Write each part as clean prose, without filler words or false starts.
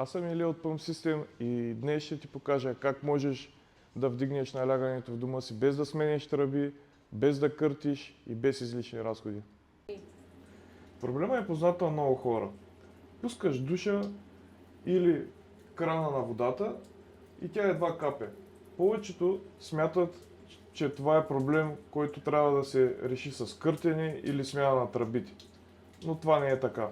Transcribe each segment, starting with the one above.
Аз съм Илия от Pump System и днес ще ти покажа как можеш да вдигнеш налягането в дома си без да сменяш тръби, без да къртиш и без излишни разходи. Проблема е познат на много хора. Пускаш душа или крана на водата и тя едва капе. Повечето смятат, че това е проблем, който трябва да се реши с къртене или смяна на тръбите. Но това не е така.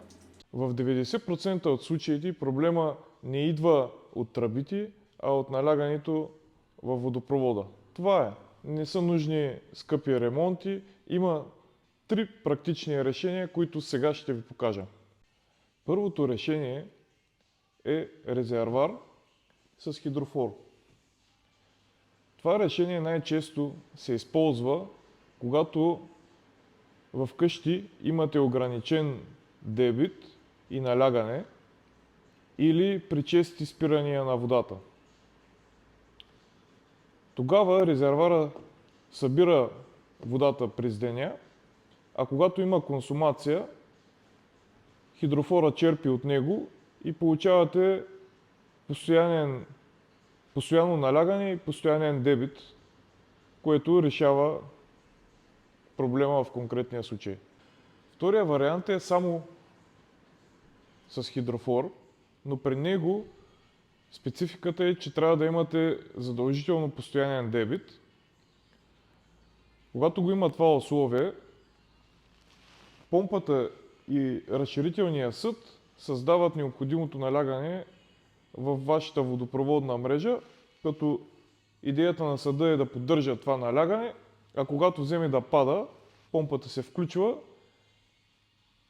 В 90% от случаите проблема не идва от тръбите, а от налягането във водопровода. Това е. Не са нужни скъпи ремонти. Има 3 практични решения, които сега ще ви покажа. Първото решение е резервоар с хидрофор. Това решение най-често се използва, когато в къщи имате ограничен дебит и налягане или при чести спирания на водата. Тогава резервоара събира водата през деня, а когато има консумация, хидрофора черпи от него и получавате постоянно налягане и постоянен дебит, което решава проблема в конкретния случай. Втория вариант е само с хидрофор, но при него спецификата е, че трябва да имате задължително постоянен дебит. Когато го има това условие, помпата и разширителния съд създават необходимото налягане във вашата водопроводна мрежа, като идеята на съда е да поддържа това налягане, а когато вземе да пада, помпата се включва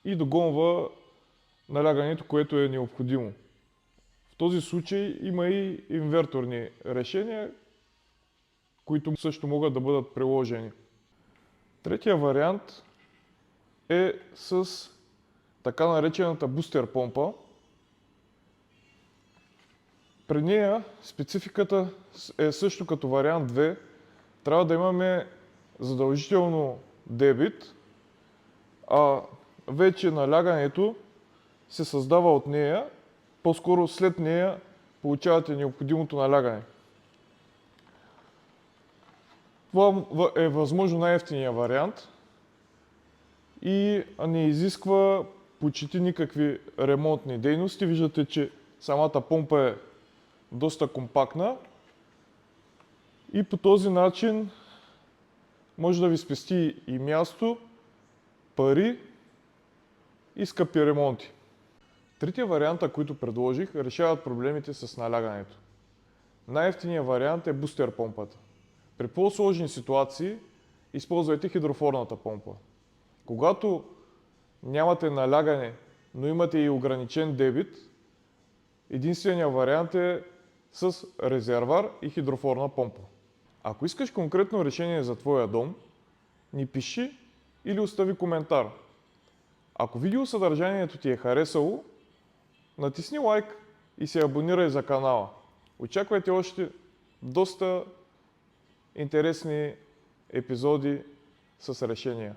и догонва налягането, което е необходимо. В този случай има и инверторни решения, които също могат да бъдат приложени. Третия вариант е с така наречената бустер помпа. При нея спецификата е също като вариант 2. Трябва да имаме задължително дебит, а вече налягането се създава от нея, по-скоро след нея получавате необходимото налягане. Това е възможно най-евтиния вариант и не изисква почти никакви ремонтни дейности. Виждате, че самата помпа е доста компактна и по този начин може да ви спести и място, пари и скъпи ремонти. Трите варианта, които предложих, решават проблемите с налягането. Най-евтиният вариант е бустер помпата. При по-сложни ситуации използвайте хидрофорната помпа. Когато нямате налягане, но имате и ограничен дебит, единственият вариант е с резервоар и хидрофорна помпа. Ако искаш конкретно решение за твоя дом, ни пиши или остави коментар. Ако видеосъдържанието ти е харесало, натисни лайк и се абонирай за канала. Очаквайте още доста интересни епизоди с решения.